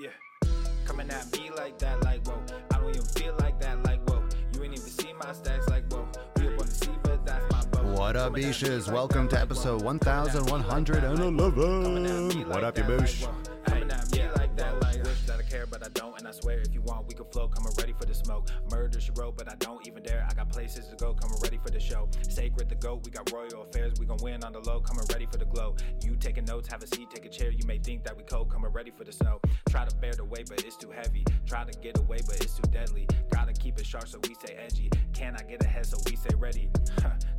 Yeah. Coming at me like that, like, whoa. I don't even feel like that, like, whoa. You ain't even see my stacks, like, whoa. We up on the sea, but that's my boat. What up, Beaches? Welcome to episode 1111. What up, you boosh? Coming at me like that, like, wish that I care, but I don't. And I swear, if you want, we can flow. Coming ready for the smoke. Murder, she wrote, but I don't even dare. I got places to go, coming ready for the show. Sacred the goat, we got royal affairs. We gon' win on the low, coming ready for the glow. You taking notes, have a seat, take a chair. You may think that we cold, coming ready for the snow. Try to bear the weight, but it's too heavy. Try to get away, but it's too deadly. Gotta keep it sharp, so we stay edgy. Can I get ahead, so we stay ready?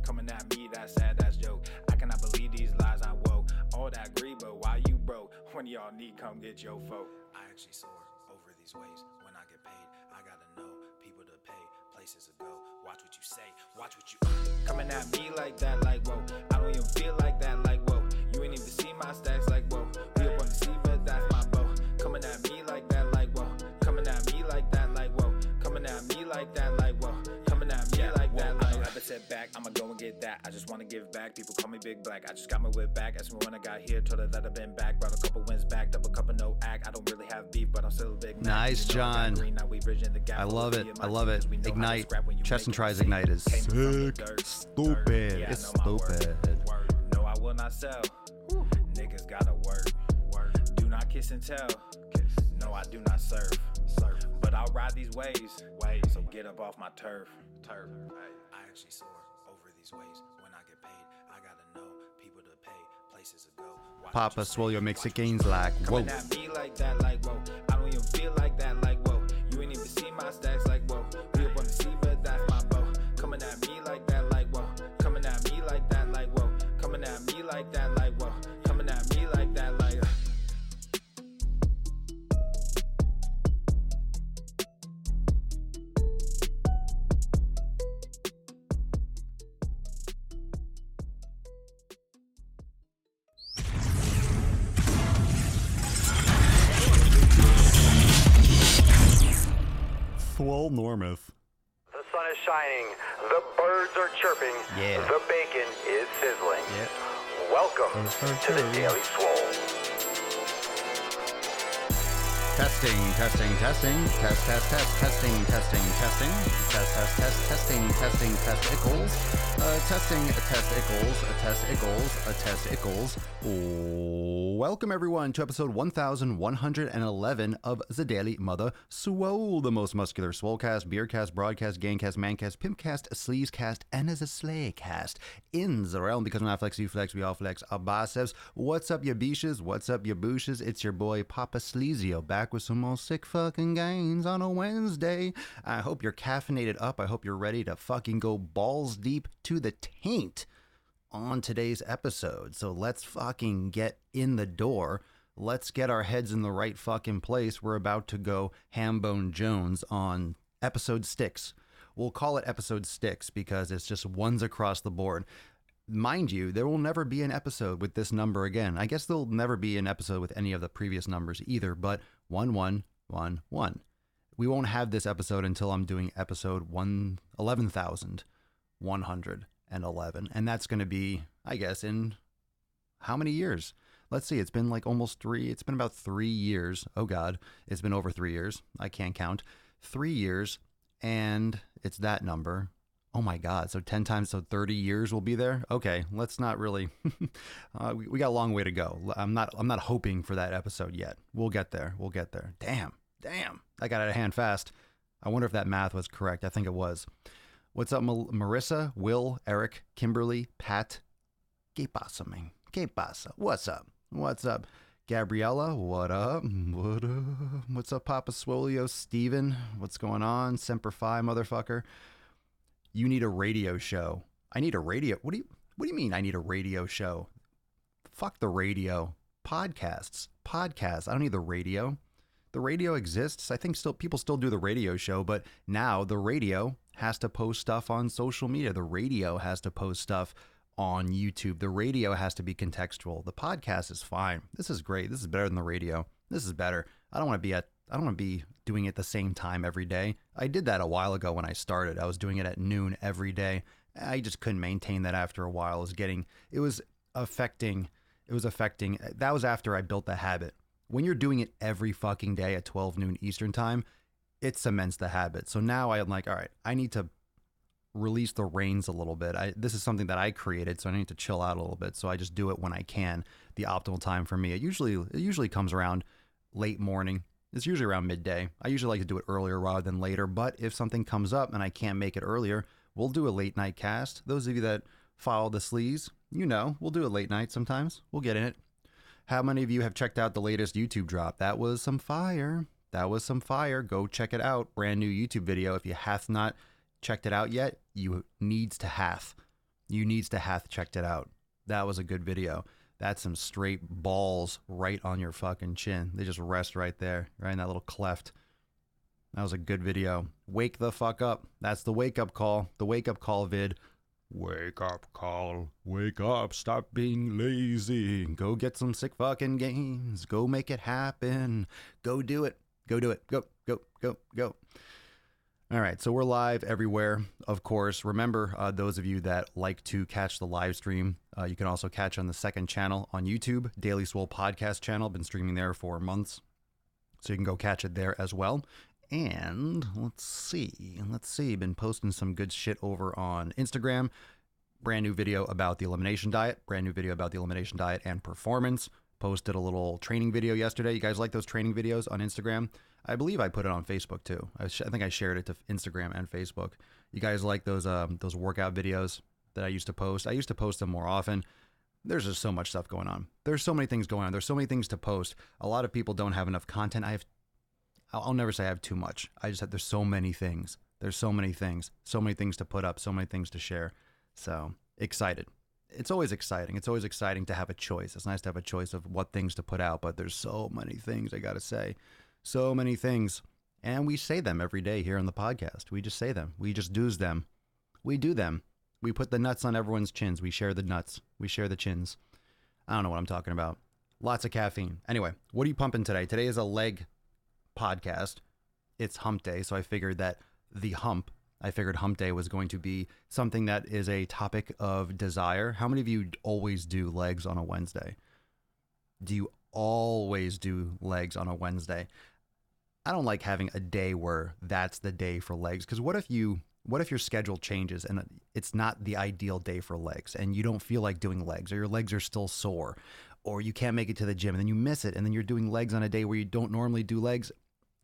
Coming at me, that's sad, that's joke. I cannot believe these lies, I woke. All that agree, but why you broke? When y'all need, come get your folk. I actually soar over these waves. When I get paid, I gotta know people to pay, places to go. Watch what you say, watch what you coming at me like that, like, whoa. I don't even feel like that, like, whoa. You ain't even see my stacks, like, whoa. We up on the sea, but that's my boat. Coming at me like that, like, whoa. Coming at me like that, like, whoa. Coming at me like that, like, whoa. Coming at me like that, like, I don't have a setback. I'ma go and get that. I just wanna give back. People call me Big Black. I just got my whip back. Asked me when I got here. Told her that I've been back. Brought a couple wins back. Double cup of no act. I don't really have beef, but I'm still a big Mac. Nice, You know I got John. green, now we bridging the gap. I love it. I love it. We know how to Ignite. scrap when you Chest make and it tries sick. Ignite is Came from the sick. dirt, Stupid. dirt. Yeah, I It's know my word. stupid. No, I will not sell. Niggas gotta work. Do not kiss and tell. No, I do not serve. But I'll ride these waves. So get up off my turf. I actually soar over these waves. When I get paid, I gotta know people to pay, places to go. Watch Papa what you Swole say, makes watch it gains like, whoa. coming at me like that, like, whoa. I don't even feel like that, like, whoa. You ain't even see my stacks, like, whoa. We up on the sea, but that's my boat. Coming at me like that, like, whoa. Coming at me like that, like, whoa. Coming at me like that, like, whoa. Coming at me like that, like. Swole Normuth. The sun is shining, the birds are chirping, Yeah. the bacon is sizzling. Yep. Welcome Birds are to the chirping. Daily Swole. Testing. Test, testing, testing. Testicles. Testicles. Welcome everyone to episode 1111 of the Daily Mother Swole, the most muscular swolecast, beercast, broadcast, gangcast, mancast, pimpcast, sleazecast, and as a slaycast in the realm, because when I flex, you flex, we all flex our biceps. What's up, you beaches? What's up, you booshes? It's your boy Papa Sleazio back with some more sick fucking gains on a Wednesday. I hope you're caffeinated up. I hope you're ready to fucking go balls deep to the taint on today's episode. So let's fucking get in the door. Let's get our heads in the right fucking place. We're about to go Hambone Jones on episode 6. We'll call it episode 6 because it's just ones across the board. Mind you, there will never be an episode with this number again. I guess there'll never be an episode with any of the previous numbers either, but 1111. We won't have this episode until I'm doing episode 11,111. And that's going to be, I guess, in how many years? Let's see. It's been like it's been about 3 years. Oh God, it's been over 3 years. I can't count. 3 years. And it's that number. Oh my God. So 10 times, so 30 years will be there. Okay. Let's not really, we got a long way to go. I'm not hoping for that episode yet. We'll get there. Damn. I got out of hand fast. I wonder if that math was correct. I think it was. What's up, Marissa, Will, Eric, Kimberly, Pat? ¿Qué pasa, man? ¿Qué pasa? What's up? Gabriella, what up? What's up, Papa Swolio? Steven, what's going on? Semper Fi, motherfucker. You need a radio show. I need a radio. What do you mean I need a radio show? Fuck the radio. Podcasts. I don't need the radio. The radio exists. I think people still do the radio show, but now the radio has to post stuff on social media. The radio has to post stuff on YouTube. The radio has to be contextual. The podcast is fine. This is great. This is better than the radio. This is better. I don't want to be doing it the same time every day. I did that a while ago when I started. I was doing it at noon every day. I just couldn't maintain that after a while. It was affecting. That was after I built the habit when you're doing it every fucking day at 12 noon Eastern time, it cements the habit. So now I'm like, all right, I need to release the reins a little bit. This is something that I created, so I need to chill out a little bit. So I just do it when I can. The optimal time for me, it usually comes around late morning. It's usually around midday. I usually like to do it earlier rather than later, but if something comes up and I can't make it earlier, we'll do a late night cast. Those of you that follow the sleaze, you know, we'll do it late night sometimes. We'll get in it. How many of you have checked out the latest YouTube drop? That was some fire. Go check it out. Brand new YouTube video. If you have not checked it out yet, you needs to have checked it out. That was a good video. That's some straight balls right on your fucking chin. They just rest right there, right in that little cleft. That was a good video. Wake the fuck up. That's the wake up call. The wake up call vid. Wake up call. Wake up. Stop being lazy. Go get some sick fucking gains. Go make it happen. Go do it. Go do it. Go, go, go, go. All right, so we're live everywhere, of course. Remember, those of you that like to catch the live stream, you can also catch on the second channel on YouTube, Daily Swole podcast channel. Been streaming there for months, so you can go catch it there as well. And let's see, been posting some good shit over on Instagram. Brand new video about the elimination diet, and performance. Posted a little training video yesterday. You guys like those training videos on Instagram? I believe I put it on Facebook too. I think I shared it to Instagram and Facebook. You guys like those workout videos that I used to post? I used to post them more often. There's just so much stuff going on. There's so many things going on. There's so many things to post. A lot of people don't have enough content. I'll never say I have too much. I just have, there's so many things. There's so many things to put up, so many things to share. So excited. It's always exciting. It's always exciting to have a choice. It's nice to have a choice of what things to put out, but there's so many things I got to say. So many things. And we say them every day here on the podcast. We just say them. We just do's them. We do them. We put the nuts on everyone's chins. We share the nuts. We share the chins. I don't know what I'm talking about. Lots of caffeine. Anyway, what are you pumping today? Today is a leg podcast. It's hump day, so I figured hump day was going to be something that is a topic of desire. How many of you always do legs on a Wednesday? Do you always do legs on a Wednesday? I don't like having a day where that's the day for legs, because what if your schedule changes and it's not the ideal day for legs and you don't feel like doing legs, or your legs are still sore, or you can't make it to the gym and then you miss it and then you're doing legs on a day where you don't normally do legs?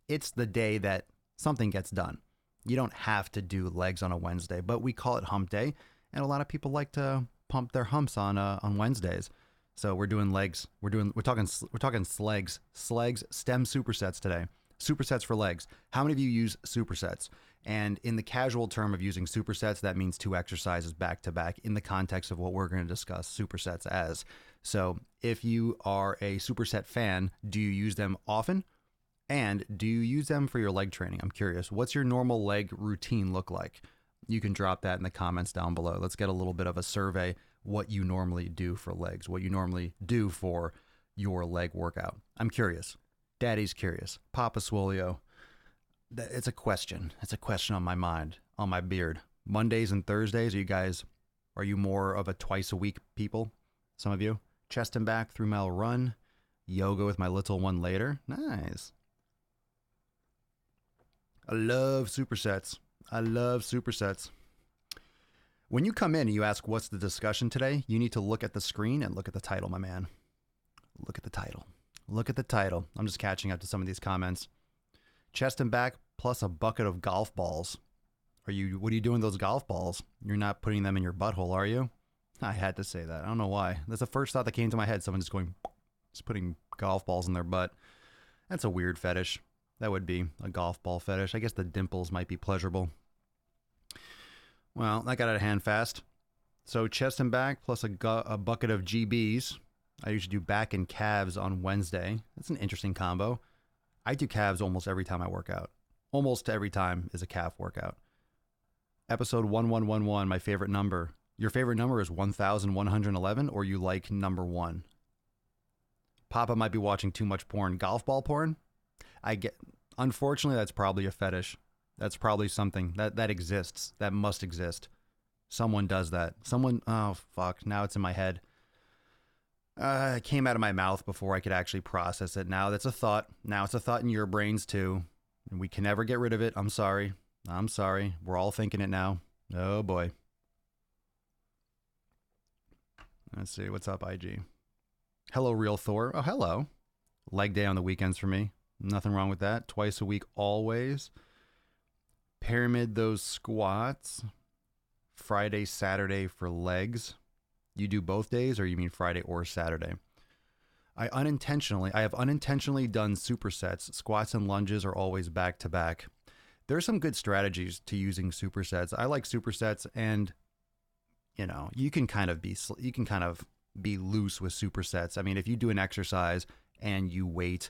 It's the day that something gets done. You don't have to do legs on a Wednesday, but we call it hump day, and a lot of people like to pump their humps on Wednesdays. So we're doing legs. We're talking slegs, stem supersets today. Supersets for legs. How many of you use supersets? And in the casual term of using supersets, that means 2 exercises back to back in the context of what we're going to discuss supersets as. So if you are a superset fan, do you use them often? And do you use them for your leg training? I'm curious. What's your normal leg routine look like? You can drop that in the comments down below. Let's get a little bit of a survey. What you normally do for legs, what you normally do for your leg workout. I'm curious. Daddy's curious. Papa Swolio. It's a question. It's a question on my mind, on my beard. Mondays and Thursdays, are you more of a twice a week people? Some of you. Chest and back 3-mile run. Yoga with my little one later. Nice. I love supersets. When you come in and you ask what's the discussion today, you need to look at the screen and look at the title, my man. Look at the title. I'm just catching up to some of these comments. Chest and back plus a bucket of golf balls. What are you doing with those golf balls? You're not putting them in your butthole, are you? I had to say that. I don't know why. That's the first thought that came to my head. Someone just putting golf balls in their butt. That's a weird fetish. That would be a golf ball fetish. I guess the dimples might be pleasurable. Well, that got out of hand fast. So chest and back plus a bucket of GBs. I usually do back and calves on Wednesday. That's an interesting combo. I do calves almost every time I work out. Almost every time is a calf workout. Episode 1111, my favorite number. Your favorite number is 1,111, or you like number 1? Papa might be watching too much porn. Golf ball porn? Unfortunately, that's probably a fetish. That's probably something that exists. That must exist. Someone does that. Oh, fuck. Now it's in my head. It came out of my mouth before I could actually process it. Now that's a thought. Now it's a thought in your brains too. And we can never get rid of it. I'm sorry. I'm sorry. We're all thinking it now. Oh boy. Let's see. What's up, IG? Hello, Real Thor. Oh, hello. Leg day on the weekends for me. Nothing wrong with that. Twice a week, always. Pyramid those squats. Friday, Saturday for legs. You do both days, or you mean Friday or Saturday? I have unintentionally done supersets. Squats and lunges are always back to back. There's some good strategies to using supersets. I like supersets, and you can kind of be loose with supersets. I mean, if you do an exercise and you wait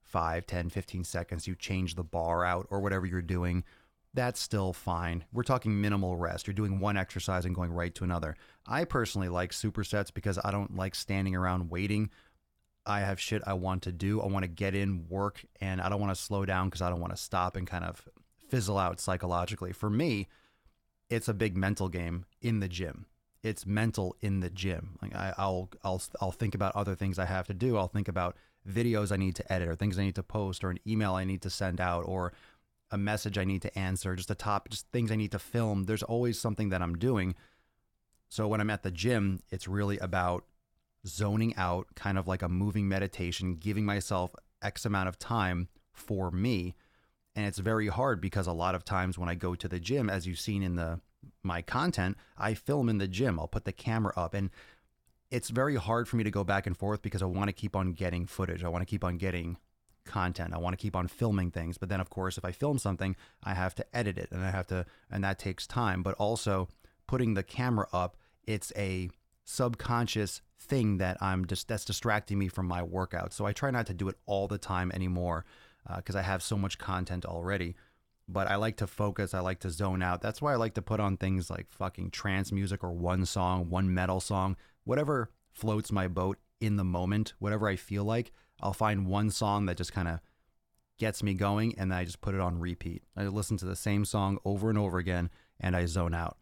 5, 10, 15 seconds, you change the bar out or whatever you're doing, that's still fine. We're talking minimal rest. You're doing one exercise and going right to another. I personally like supersets because I don't like standing around waiting. I have shit I want to do. I want to get in, work, and I don't want to slow down because I don't want to stop and kind of fizzle out psychologically. For me, it's a big mental game in the gym. It's mental in the gym. Like I'll think about other things I have to do. I'll think about videos I need to edit or things I need to post or an email I need to send out or a message I need to answer, just things I need to film. There's always something that I'm doing. So when I'm at the gym, it's really about zoning out, kind of like a moving meditation, giving myself X amount of time for me. And it's very hard because a lot of times when I go to the gym, as you've seen in my content, I film in the gym. I'll put the camera up, and it's very hard for me to go back and forth because I want to keep on getting footage. I want to keep on getting content. I want to keep on filming things. But then of course, if I film something, I have to edit it and that takes time. But also putting the camera up, it's a subconscious thing that's distracting me from my workout. So I try not to do it all the time anymore because I have so much content already. But I like to focus. I like to zone out. That's why I like to put on things like fucking trance music or one song, one metal song, whatever floats my boat in the moment, whatever I feel like. I'll find one song that just kind of gets me going, and then I just put it on repeat. I listen to the same song over and over again, and I zone out.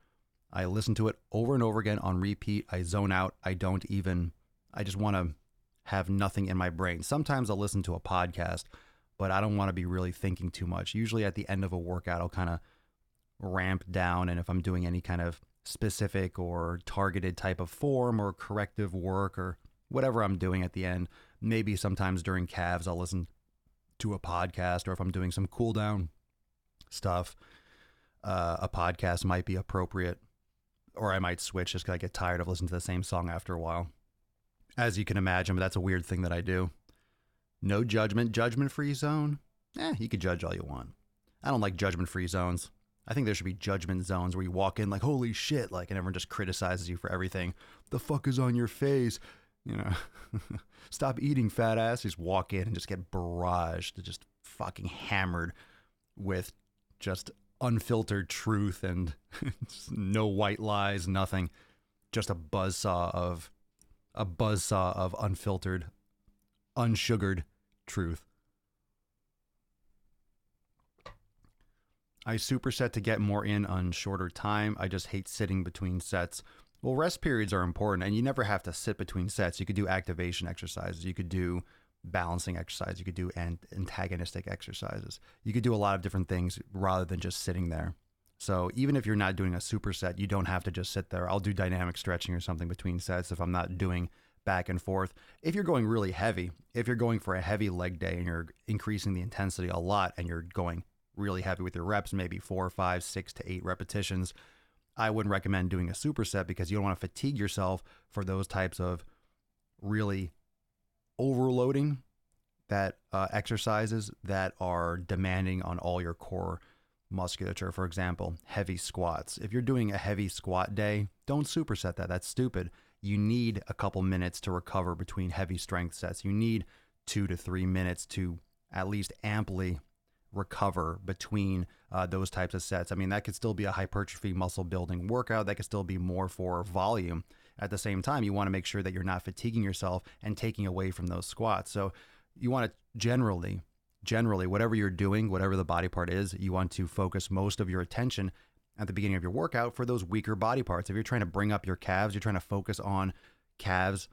I listen to it over and over again on repeat. I zone out. I just want to have nothing in my brain. Sometimes I'll listen to a podcast, but I don't want to be really thinking too much. Usually at the end of a workout, I'll kind of ramp down, and if I'm doing any kind of specific or targeted type of form or corrective work or whatever I'm doing at the end, maybe sometimes during calves, I'll listen to a podcast, or if I'm doing some cool down stuff, a podcast might be appropriate, or I might switch just because I get tired of listening to the same song after a while. As you can imagine, but that's a weird thing that I do. No judgment, judgment-free zone. You could judge all you want. I don't like judgment-free zones. I think there should be judgment zones where you walk in like, holy shit, like, and everyone just criticizes you for everything. The fuck is on your face? Stop eating, fat ass. You just walk in and just get barraged, just fucking hammered with just unfiltered truth and no white lies, nothing. Just a buzzsaw of unfiltered, unsugared truth. I superset to get more in on shorter time. I just hate sitting between sets. Well, rest periods are important, and you never have to sit between sets. You could do activation exercises. You could do balancing exercises. You could do antagonistic exercises. You could do a lot of different things rather than just sitting there. So even if you're not doing a superset, you don't have to just sit there. I'll do dynamic stretching or something between sets if I'm not doing back and forth. If you're going really heavy, if you're going for a heavy leg day and you're increasing the intensity a lot and you're going really heavy with your reps, maybe 4, 5, 6 to 8 repetitions, I wouldn't recommend doing a superset because you don't want to fatigue yourself for those types of really overloading that exercises that are demanding on all your core musculature. For example, heavy squats. If you're doing a heavy squat day, don't superset that. That's stupid. You need a couple minutes to recover between heavy strength sets. You need 2 to 3 minutes to at least amply recover between those types of sets. I mean, that could still be a hypertrophy muscle building workout. That could still be more for volume. At the same time, you want to make sure that you're not fatiguing yourself and taking away from those squats. So you want to generally, whatever you're doing, whatever the body part is, you want to focus most of your attention at the beginning of your workout for those weaker body parts. If you're trying to bring up your calves, you're trying to focus on calves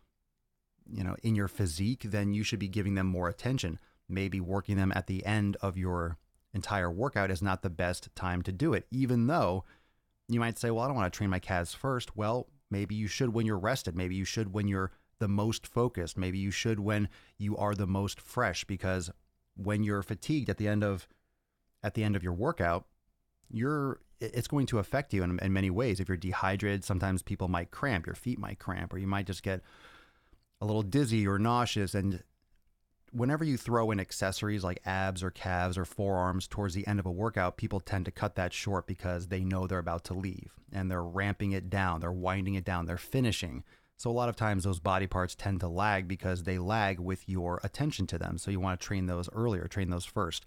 in your physique, then you should be giving them more attention. Maybe working them at the end of your entire workout is not the best time to do it, even though you might say, well, I don't want to train my calves first. Well, maybe you should when you're rested. Maybe you should when you're the most focused. Maybe you should when you are the most fresh, because when you're fatigued at the end of your workout, it's going to affect you in many ways. If you're dehydrated, sometimes people might cramp, your feet might cramp, or you might just get a little dizzy or nauseous. And whenever you throw in accessories like abs or calves or forearms towards the end of a workout, people tend to cut that short because they know they're about to leave and they're ramping it down, they're winding it down, they're finishing. So a lot of times those body parts tend to lag because they lag with your attention to them. So you want to train those earlier, train those first.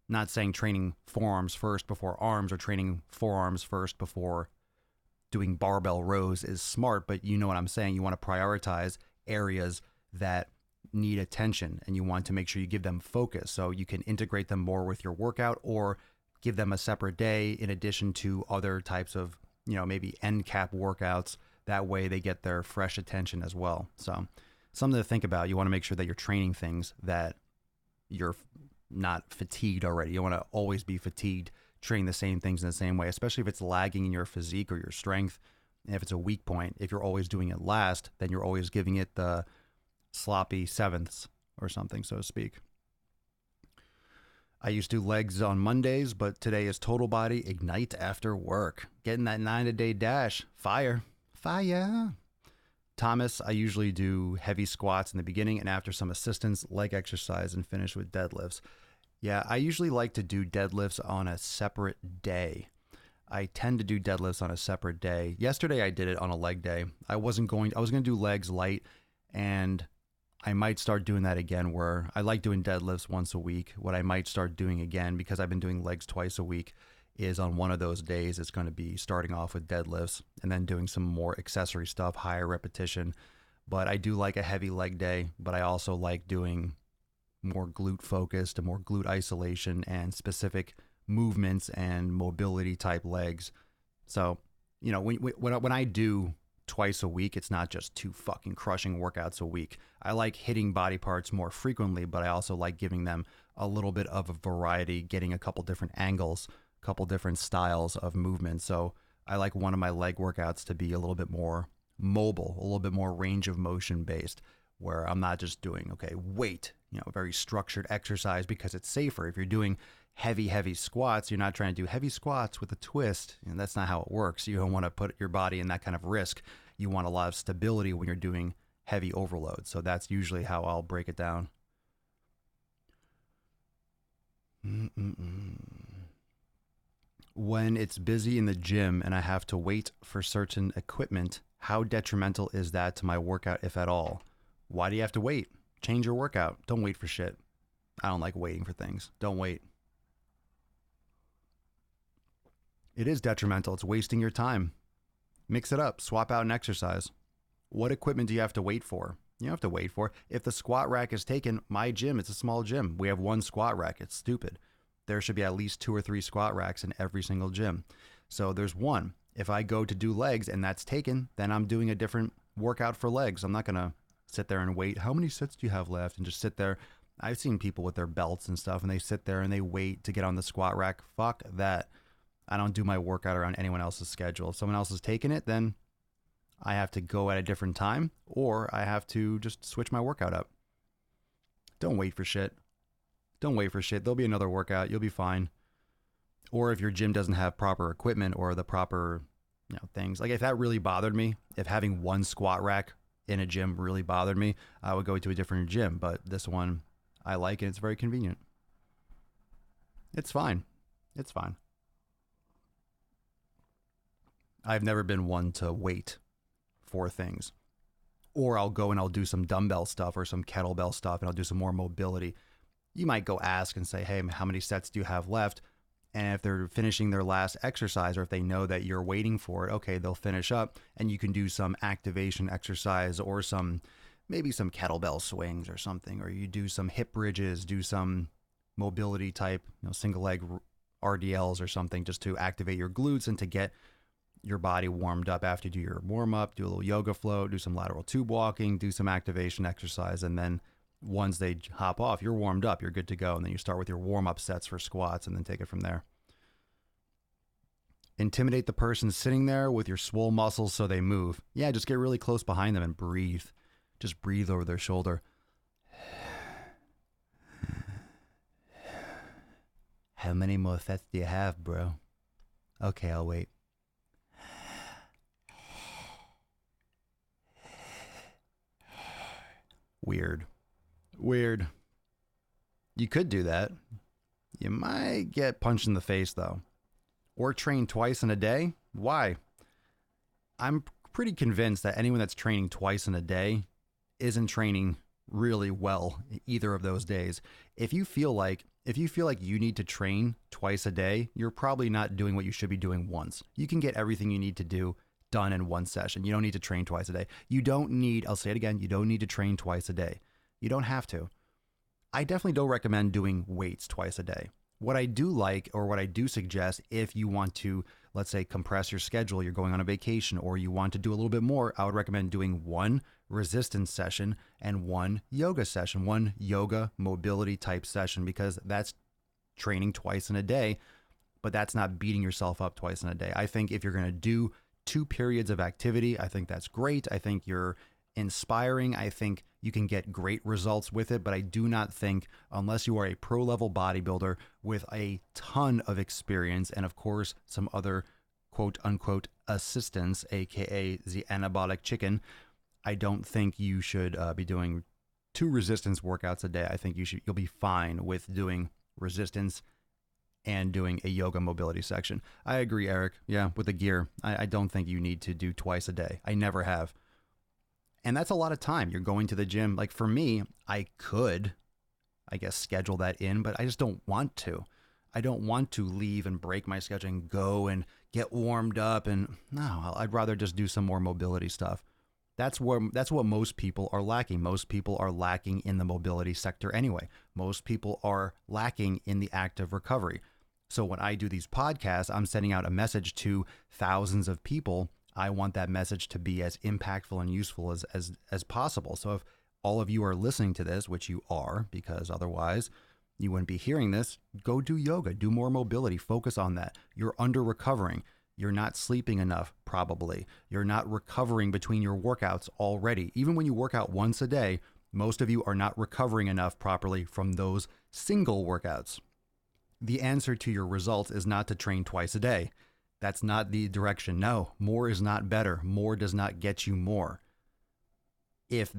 Not saying training forearms first before arms or training forearms first before doing barbell rows is smart, but you know what I'm saying. You want to prioritize areas that need attention and you want to make sure you give them focus so you can integrate them more with your workout, or give them a separate day in addition to other types of, maybe end cap workouts. That way they get their fresh attention as well. So something to think about. You want to make sure that you're training things that you're not fatigued already. You want to always be fatigued training the same things in the same way, especially if it's lagging in your physique or your strength. And if it's a weak point, if you're always doing it last, then you're always giving it the sloppy sevenths or something, so to speak. I used to do legs on Mondays, but today is total body ignite after work. Getting that 9-a-day dash. Fire. Thomas, I usually do heavy squats in the beginning and after some assistance, leg exercise, and finish with deadlifts. Yeah, I usually like to do deadlifts on a separate day. I tend to do deadlifts on a separate day. Yesterday I did it on a leg day. I was going to do legs light, and I might start doing that again, where I like doing deadlifts once a week. What I might start doing again, because I've been doing legs twice a week, is on one of those days, it's going to be starting off with deadlifts and then doing some more accessory stuff, higher repetition. But I do like a heavy leg day, but I also like doing more glute focused and more glute isolation and specific movements and mobility type legs. So, when I do twice a week, it's not just 2 fucking crushing workouts a week. I like hitting body parts more frequently, but I also like giving them a little bit of a variety, getting a couple different angles, a couple different styles of movement. So I like one of my leg workouts to be a little bit more mobile, a little bit more range of motion based, where I'm not just doing, weight, very structured exercise because it's safer. If you're doing heavy squats, you're not trying to do heavy squats with a twist. And that's not how it works. You don't want to put your body in that kind of risk. You want a lot of stability when you're doing heavy overload. So that's usually how I'll break it down. When it's busy in the gym and I have to wait for certain equipment, how detrimental is that to my workout, if at all? Why do you have to wait? Change your workout. Don't wait for shit. I don't like waiting for things. Don't wait. It is detrimental. It's wasting your time. Mix it up. Swap out an exercise. What equipment do you have to wait for? You don't have to wait for it. If the squat rack is taken, my gym, it's a small gym. We have 1 squat rack. It's stupid. There should be at least 2 or 3 squat racks in every single gym. So there's one. If I go to do legs and that's taken, then I'm doing a different workout for legs. I'm not going to sit there and wait. How many sets do you have left? And just sit there. I've seen people with their belts and stuff, and they sit there and they wait to get on the squat rack. Fuck that. I don't do my workout around anyone else's schedule. If someone else has taken it, then I have to go at a different time, or I have to just switch my workout up. Don't wait for shit. Don't wait for shit. There'll be another workout. You'll be fine. Or if your gym doesn't have proper equipment or the proper, things. Like if that really bothered me, if having 1 squat rack in a gym really bothered me, I would go to a different gym. But this one I like, and it's very convenient. It's fine. It's fine. I've never been one to wait for things. Or I'll go and I'll do some dumbbell stuff or some kettlebell stuff, and I'll do some more mobility. You might go ask and say, hey, how many sets do you have left? And if they're finishing their last exercise, or if they know that you're waiting for it, okay, they'll finish up, and you can do some activation exercise or maybe some kettlebell swings or something, or you do some hip bridges, do some mobility type, single leg RDLs or something, just to activate your glutes and to get your body warmed up after you do your warm up, do a little yoga flow, do some lateral tube walking, do some activation exercise. And then once they hop off, you're warmed up, you're good to go. And then you start with your warm up sets for squats and then take it from there. Intimidate the person sitting there with your swole muscles so they move. Yeah, just get really close behind them and breathe. Just breathe over their shoulder. How many more sets do you have, bro? Okay, I'll wait. Weird. You could do that. You might get punched in the face, though. Or train twice in a day. Why? I'm pretty convinced that anyone that's training twice in a day isn't training really well either of those days. If you feel like you need to train twice a day, you're probably not doing what you should be doing once. You can get everything you need to do done in one session. You don't need to train twice a day. I'll say it again, you don't need to train twice a day. You don't have to. I definitely don't recommend doing weights twice a day. What I do like, or what I do suggest, if you want to, let's say, compress your schedule, you're going on a vacation, or you want to do a little bit more, I would recommend doing one resistance session and one yoga session, one yoga mobility type session, because that's training twice in a day, but that's not beating yourself up twice in a day. I think if you're going to do 2 periods of activity, I think that's great. I think you're inspiring. I think you can get great results with it, but I do not think, unless you are a pro level bodybuilder with a ton of experience and of course some other quote unquote assistance, aka the anabolic chicken, I don't think you should be doing 2 resistance workouts a day. I think you'll be fine with doing resistance and doing a yoga mobility section. I agree, Eric. Yeah, with the gear, I don't think you need to do twice a day. I never have. And that's a lot of time. You're going to the gym. Like for me, I could, I guess, schedule that in, but I just don't want to. I don't want to leave and break my schedule and go and get warmed up. And no, I'd rather just do some more mobility stuff. That's what most people are lacking. Most people are lacking in the mobility sector anyway. Most people are lacking in the active recovery. So when I do these podcasts, I'm sending out a message to thousands of people. I want that message to be as impactful and useful as possible. So if all of you are listening to this, which you are, because otherwise you wouldn't be hearing this, go do yoga, do more mobility, focus on that. You're under recovering. You're not sleeping enough, probably. You're not recovering between your workouts already. Even when you work out once a day, most of you are not recovering enough properly from those single workouts. The answer to your results is not to train twice a day. That's not the direction. No, more is not better. More does not get you more. If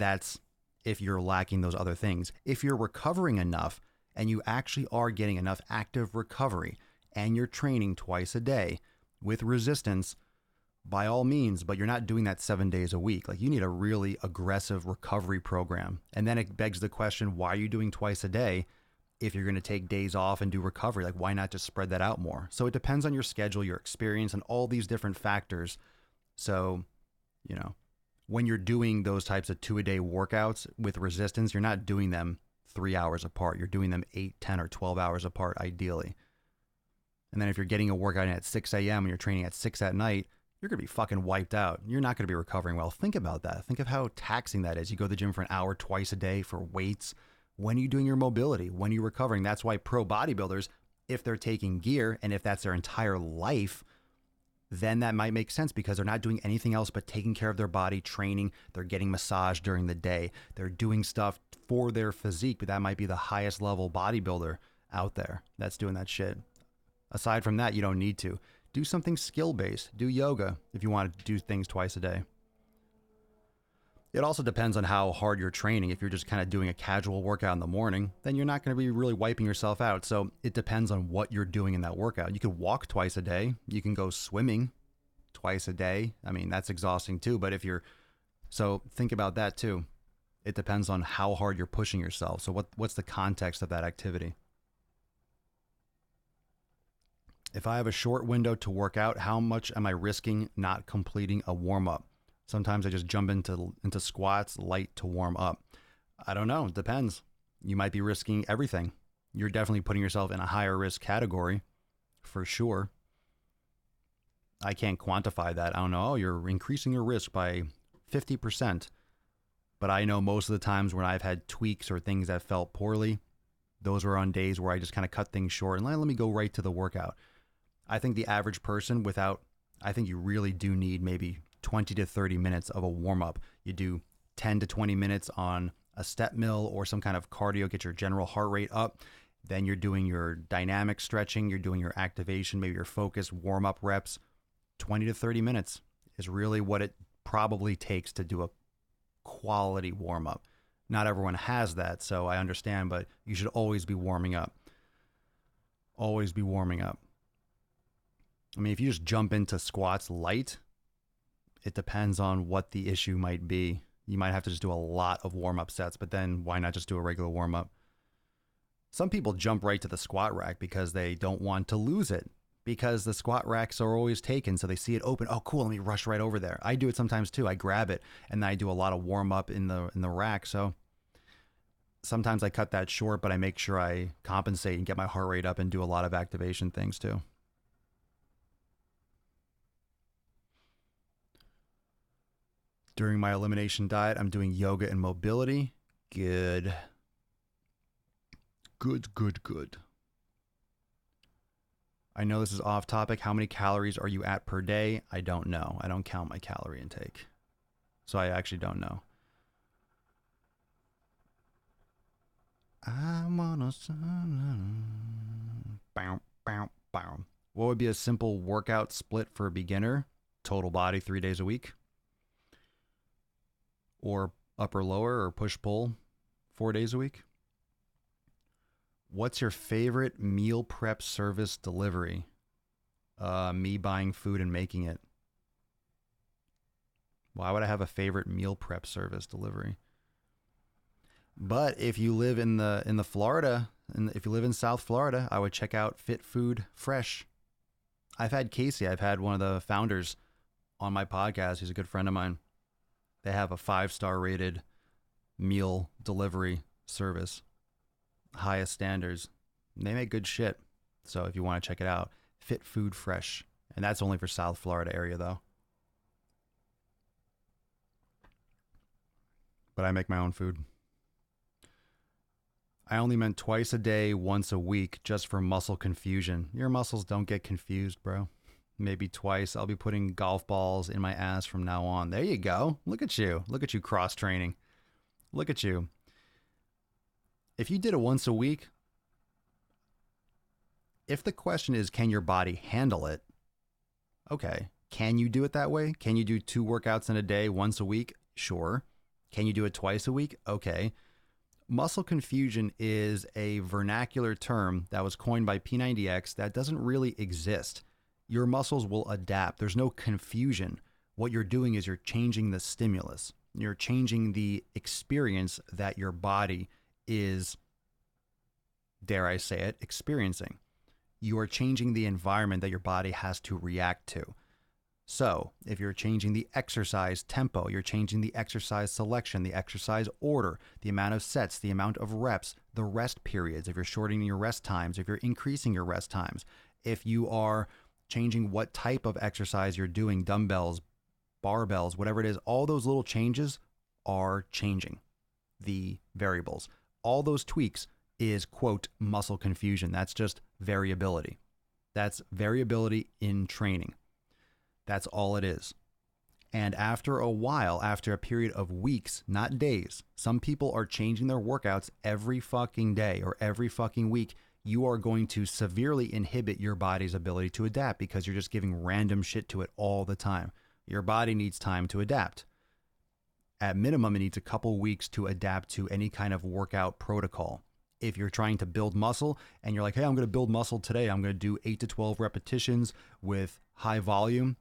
you're lacking those other things. If you're recovering enough and you actually are getting enough active recovery and you're training twice a day with resistance, by all means, but you're not doing that 7 days a week. Like you need a really aggressive recovery program. And then it begs the question, why are you doing twice a day? If you're going to take days off and do recovery, like why not just spread that out more? So it depends on your schedule, your experience, and all these different factors. So, when you're doing those types of 2-a-day workouts with resistance, you're not doing them 3 hours apart. You're doing them 8, 10, or 12 hours apart, ideally. And then if you're getting a workout in at 6 a.m. and you're training at 6 at night, you're going to be fucking wiped out. You're not going to be recovering well. Think about that. Think of how taxing that is. You go to the gym for an hour twice a day for weights. When are you doing your mobility? When are you recovering? That's why pro bodybuilders, if they're taking gear and if that's their entire life, then that might make sense because they're not doing anything else but taking care of their body, training. They're getting massage during the day. They're doing stuff for their physique, but that might be the highest level bodybuilder out there that's doing that shit. Aside from that, you don't need to. Do something skill-based. Do yoga if you want to do things twice a day. It also depends on how hard you're training. If you're just kind of doing a casual workout in the morning, then you're not going to be really wiping yourself out. So it depends on what you're doing in that workout. You could walk twice a day. You can go swimming twice a day. I mean, that's exhausting too. But so think about that too. It depends on how hard you're pushing yourself. So what's the context of that activity? If I have a short window to work out, how much am I risking not completing a warm-up? Sometimes I just jump into squats light to warm up. I don't know. It depends. You might be risking everything. You're definitely putting yourself in a higher risk category for sure. I can't quantify that. I don't know, oh, you're increasing your risk by 50%. But I know most of the times when I've had tweaks or things that felt poorly, those were on days where I just kind of cut things short and let me go right to the workout. I think the average person I think you really do need maybe 20 to 30 minutes of a warm up. You do 10 to 20 minutes on a step mill or some kind of cardio, get your general heart rate up. Then you're doing your dynamic stretching, you're doing your activation, maybe your focus warm up reps. 20 to 30 minutes is really what it probably takes to do a quality warm up. Not everyone has that, so I understand, but you should always be warming up. Always be warming up. I mean, if you just jump into squats light, it depends on what the issue might be. You might have to just do a lot of warm-up sets, but then why not just do a regular warm-up? Some people jump right to the squat rack because they don't want to lose it, because the squat racks are always taken, so they see it open. Oh, cool, let me rush right over there. I do it sometimes too. I grab it, and then I do a lot of warm-up in the rack, so sometimes I cut that short, but I make sure I compensate and get my heart rate up and do a lot of activation things too. During my elimination diet, I'm doing yoga and mobility. Good. Good. I know this is off topic. How many calories are you at per day? I don't know. I don't count my calorie intake. So I actually don't know. I'm on a sun. Bow. What would be a simple workout split for a beginner? Total body 3 days a week. Or upper lower or push pull 4 days a week. What's your favorite meal prep service delivery? Me buying food and making it. Why would I have a favorite meal prep service delivery? But if you live in the Florida, and if you live in South Florida, I would check out Fit Food Fresh. I've had Casey, I've had one of the founders on my podcast. He's a good friend of mine. They have a 5-star rated meal delivery service, highest standards. They make good shit. So if you want to check it out, Fit Food Fresh. And that's only for South Florida area though. But I make my own food. I only meant twice a day, once a week, just for muscle confusion. Your muscles don't get confused, bro. Maybe twice. I'll be putting golf balls in my ass from now on. There you go. Look at you. Look at you cross training. Look at you. If you did it once a week, if the question is, can your body handle it? Okay. Can you do it that way? Can you do 2 workouts in a day once a week? Sure. Can you do it twice a week? Okay. Muscle confusion is a vernacular term that was coined by P90X that doesn't really exist. Your muscles will adapt. There's no confusion. What you're doing is you're changing the stimulus. You're changing the experience that your body is, dare I say it, experiencing. You are changing the environment that your body has to react to. So if you're changing the exercise tempo, you're changing the exercise selection, the exercise order, the amount of sets, the amount of reps, the rest periods, if you're shortening your rest times, if you're increasing your rest times, if you are changing what type of exercise you're doing, dumbbells, barbells, whatever it is, all those little changes are changing the variables. All those tweaks is, quote, muscle confusion. That's just variability. That's variability in training. That's all it is. And after a while, after a period of weeks, not days, some people are changing their workouts every fucking day or every fucking week. You are going to severely inhibit your body's ability to adapt because you're just giving random shit to it all the time. Your body needs time to adapt. At minimum, it needs a couple weeks to adapt to any kind of workout protocol. If you're trying to build muscle and you're like, hey, I'm going to build muscle today. I'm going to do 8 to 12 repetitions with high volume.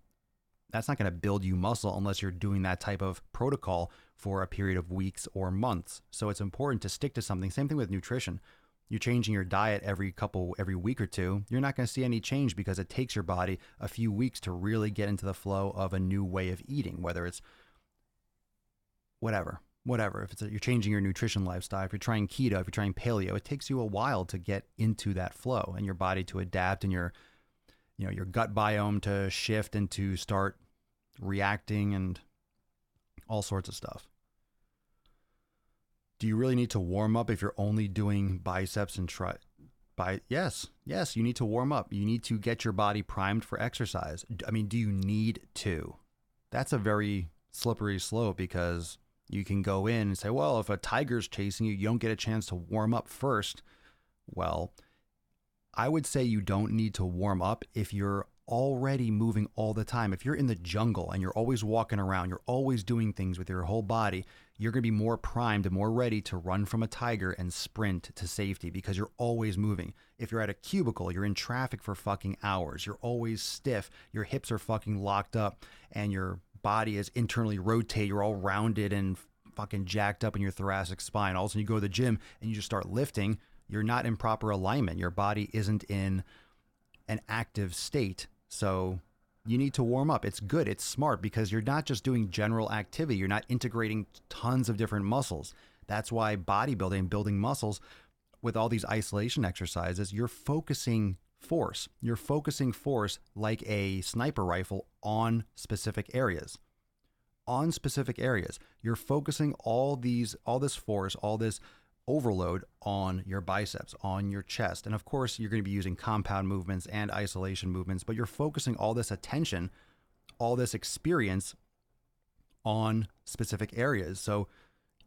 That's not going to build you muscle unless you're doing that type of protocol for a period of weeks or months. So it's important to stick to something. Same thing with nutrition. You're changing your diet every week or two. You're not going to see any change because it takes your body a few weeks to really get into the flow of a new way of eating, whether it's whatever. If you're changing your nutrition lifestyle, if you're trying keto, if you're trying paleo, it takes you a while to get into that flow and your body to adapt and your your gut biome to shift and to start reacting and all sorts of stuff. Do you really need to warm up if you're only doing biceps and Yes, you need to warm up. You need to get your body primed for exercise. I mean, do you need to? That's a very slippery slope, because you can go in and say, well, if a tiger's chasing you, you don't get a chance to warm up first. Well, I would say you don't need to warm up if you're already moving all the time. If you're in the jungle and you're always walking around, you're always doing things with your whole body, you're going to be more primed and more ready to run from a tiger and sprint to safety, because you're always moving. If you're at a cubicle, you're in traffic for fucking hours, you're always stiff, your hips are fucking locked up, and your body is internally rotated, you're all rounded and fucking jacked up in your thoracic spine. All of a sudden you go to the gym and you just start lifting, you're not in proper alignment. Your body isn't in an active state. So you need to warm up. It's good. It's smart, because you're not just doing general activity. You're not integrating tons of different muscles. That's why bodybuilding, building muscles with all these isolation exercises, you're focusing force. You're focusing force like a sniper rifle on specific areas. On specific areas. You're focusing all this force, all this overload on your biceps, on your chest. And of course, you're going to be using compound movements and isolation movements, but you're focusing all this attention, all this experience on specific areas. So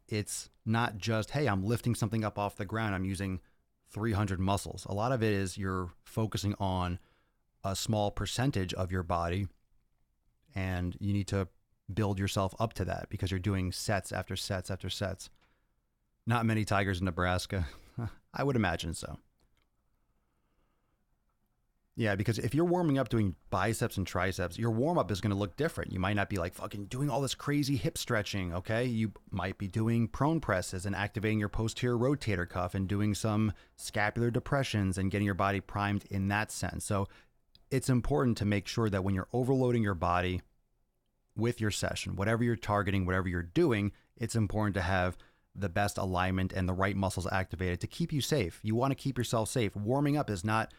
it's not just, hey, I'm lifting something up off the ground, I'm using 300 muscles. A lot of it is you're focusing on a small percentage of your body, and you need to build yourself up to that, because you're doing sets after sets after sets. Not many tigers in Nebraska. I would imagine so. Yeah, because if you're warming up doing biceps and triceps, your warm-up is going to look different. You might not be like fucking doing all this crazy hip stretching, okay? You might be doing prone presses and activating your posterior rotator cuff and doing some scapular depressions and getting your body primed in that sense. So it's important to make sure that when you're overloading your body with your session, whatever you're targeting, whatever you're doing, it's important to have the best alignment and the right muscles activated to keep you safe. You want to keep yourself safe. Warming up is not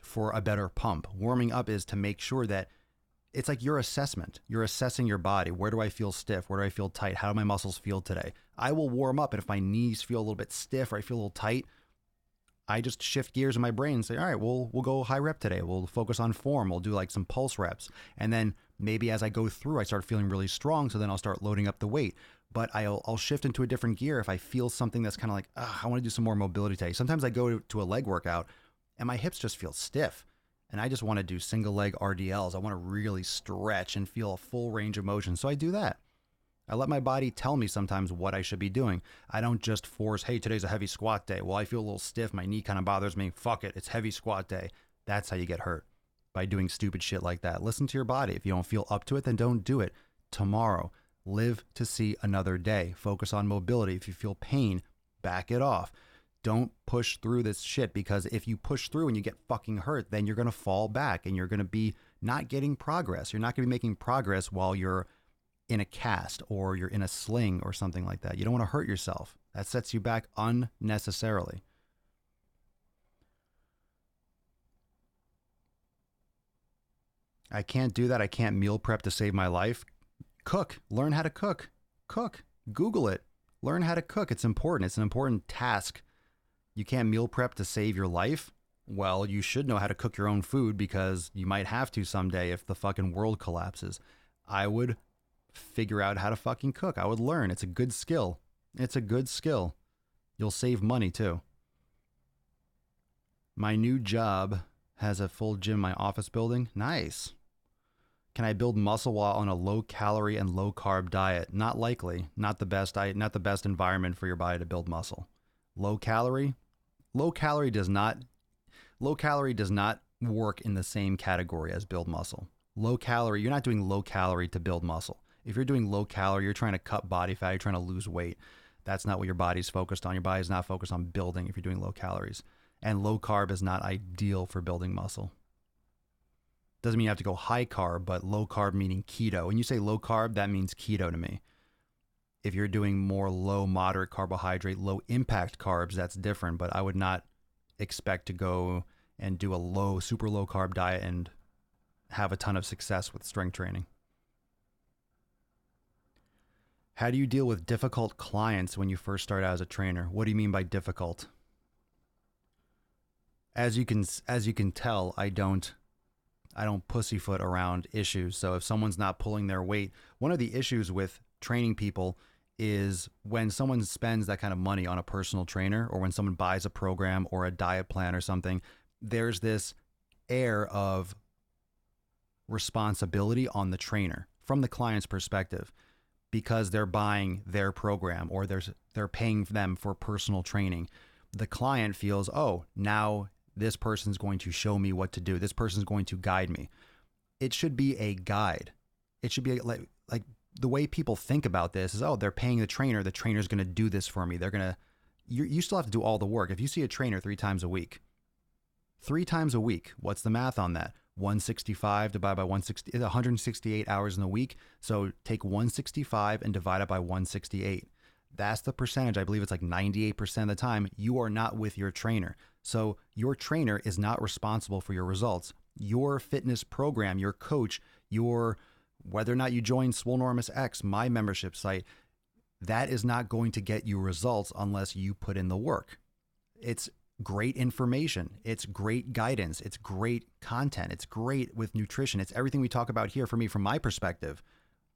for a better pump. Warming up is to make sure that it's like your assessment. You're assessing your body. Where do I feel stiff? Where do I feel tight? How do my muscles feel today? I will warm up, and if my knees feel a little bit stiff or I feel a little tight, I just shift gears in my brain and say, all right, we'll go high rep today. We'll focus on form. We'll do like some pulse reps. And then maybe as I go through, I start feeling really strong. So then I'll start loading up the weight. But I'll shift into a different gear if I feel something that's kind of like, I want to do some more mobility today. Sometimes I go to a leg workout and my hips just feel stiff, and I just want to do single leg RDLs. I want to really stretch and feel a full range of motion. So I do that. I let my body tell me sometimes what I should be doing. I don't just force, hey, today's a heavy squat day. Well, I feel a little stiff. My knee kind of bothers me. Fuck it. It's heavy squat day. That's how you get hurt, by doing stupid shit like that. Listen to your body. If you don't feel up to it, then don't do it. Tomorrow, live to see another day. Focus on mobility. If you feel pain, back it off. Don't push through this shit, because if you push through and you get fucking hurt, then you're going to fall back and you're going to be not getting progress. You're not going to be making progress while you're in a cast or you're in a sling or something like that. You don't want to hurt yourself. That sets you back unnecessarily. I can't do that. I can't meal prep to save my life. Cook. Learn how to cook. Cook. Google it. Learn how to cook. It's important. It's an important task. You can't meal prep to save your life? Well, you should know how to cook your own food, because you might have to someday if the fucking world collapses. I would figure out how to fucking cook. I would learn. It's a good skill. It's a good skill. You'll save money too. My new job has a full gym in my office building. Nice. Can I build muscle while on a low calorie and low carb diet? Not likely. Not the best diet, not the best environment for your body to build muscle. Low calorie does not work in the same category as build muscle. Low calorie, you're not doing low calorie to build muscle. If you're doing low calorie, you're trying to cut body fat, you're trying to lose weight. That's not what your body's focused on. Your body's not focused on building if you're doing low calories. And low carb is not ideal for building muscle. Doesn't mean you have to go high carb, but low carb meaning keto. When you say low carb, that means keto to me. If you're doing more low, moderate carbohydrate, low impact carbs, that's different. But I would not expect to go and do a super low carb diet and have a ton of success with strength training. How do you deal with difficult clients when you first start out as a trainer? What do you mean by difficult? As you can tell, I don't pussyfoot around issues. So if someone's not pulling their weight, one of the issues with training people is when someone spends that kind of money on a personal trainer, or when someone buys a program or a diet plan or something, there's this air of responsibility on the trainer from the client's perspective, because they're buying their program or they're paying them for personal training. The client feels, oh, now this person's going to show me what to do. This person's going to guide me. It should be a guide. It should be like the way people think about this is, oh, they're paying the trainer. The trainer's going to do this for me. You still have to do all the work. If you see a trainer 3 times a week, what's the math on that? 165 divided by 160, 168 hours in a week. So take 165 and divide it by 168. That's the percentage. I believe it's like 98% of the time you are not with your trainer. So your trainer is not responsible for your results. Your fitness program, your coach, whether or not you join Swolenormous X, my membership site, that is not going to get you results unless you put in the work. It's great information. It's great guidance. It's great content. It's great with nutrition. It's everything we talk about here for me, from my perspective,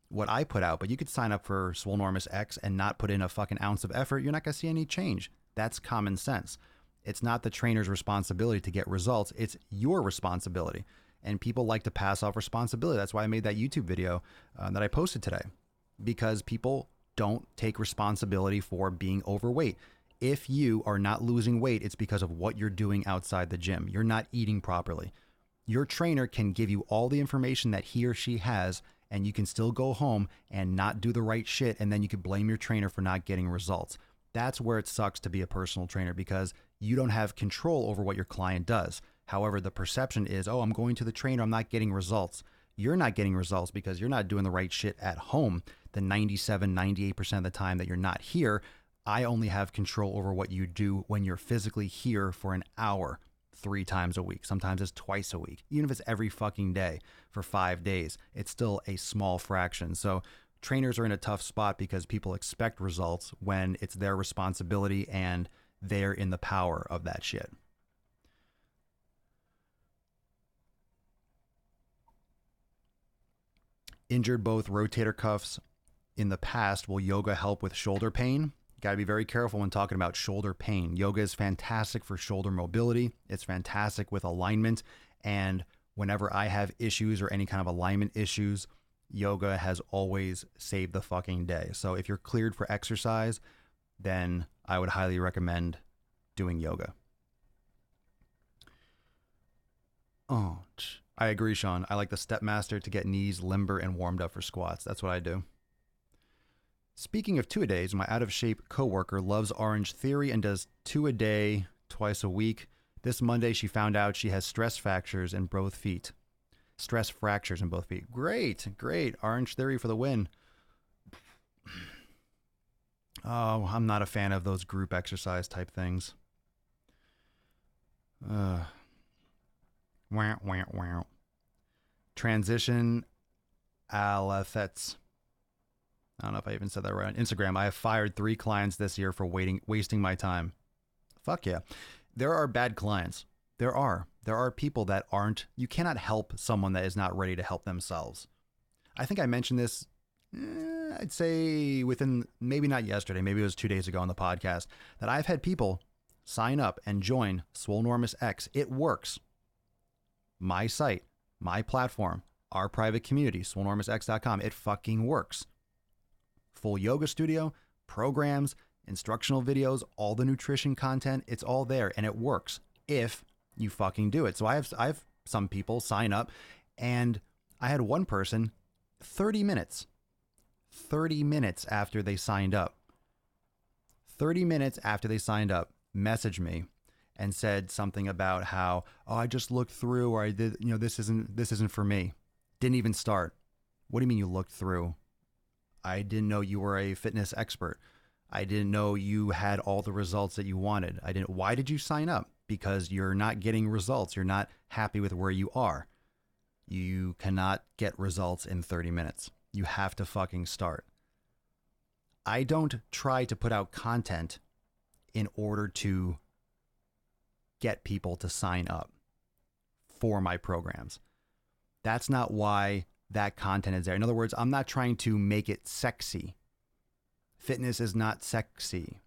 what I put out. But you could sign up for Swolenormous X and not put in a fucking ounce of effort. You're not going to see any change. That's common sense. It's not the trainer's responsibility to get results. It's your responsibility. And people like to pass off responsibility. That's why I made that YouTube video that I posted today, because people don't take responsibility for being overweight. If you are not losing weight, it's because of what you're doing outside the gym. You're not eating properly. Your trainer can give you all the information that he or she has, and you can still go home and not do the right shit, and then you could blame your trainer for not getting results. That's where it sucks to be a personal trainer, because you don't have control over what your client does. However, the perception is, oh, I'm going to the trainer, I'm not getting results. You're not getting results because you're not doing the right shit at home the 97, 98% of the time that you're not here. I only have control over what you do when you're physically here for an hour, 3 times a week. Sometimes it's twice a week. Even if it's every fucking day for 5 days, it's still a small fraction. So trainers are in a tough spot because people expect results when it's their responsibility and they're in the power of that shit. Injured both rotator cuffs in the past. Will yoga help with shoulder pain? Got to be very careful when talking about shoulder pain. Yoga is fantastic for shoulder mobility. It's fantastic with alignment. And whenever I have issues or any kind of alignment issues, yoga has always saved the fucking day. So if you're cleared for exercise, then I would highly recommend doing yoga. Oh, I agree, Sean. I like the Stepmaster to get knees limber and warmed up for squats. That's what I do. Speaking of 2-a-days, my out-of-shape coworker loves Orange Theory and does 2-a-day twice a week. This Monday, she found out she has stress fractures in both feet. Stress fractures in both feet. Great, great. Orange Theory for the win. Oh, I'm not a fan of those group exercise type things. Wah, wah, wah. Transition Alathets. I don't know if I even said that right on Instagram. I have fired 3 clients this year for wasting my time. Fuck yeah. There are bad clients. There are people that aren't. You cannot help someone that is not ready to help themselves. I think I mentioned this, I'd say within, maybe not yesterday, maybe it was 2 days ago on the podcast, that I've had people sign up and join Swolenormous X. It works. My site, my platform, our private community, swolenormousx.com. It fucking works. Full yoga studio, programs, instructional videos, all the nutrition content, it's all there, and it works if you fucking do it. So I have some people sign up, and I had one person 30 minutes after they signed up, message me and said something about how, oh, I just looked through, or I did, this isn't for me. Didn't even start. What do you mean you looked through? I didn't know you were a fitness expert. I didn't know you had all the results that you wanted. Why did you sign up? Because you're not getting results. You're not happy with where you are. You cannot get results in 30 minutes. You have to fucking start. I don't try to put out content in order to get people to sign up for my programs. That's not why that content is there. In other words, I'm not trying to make it sexy. Fitness is not sexy.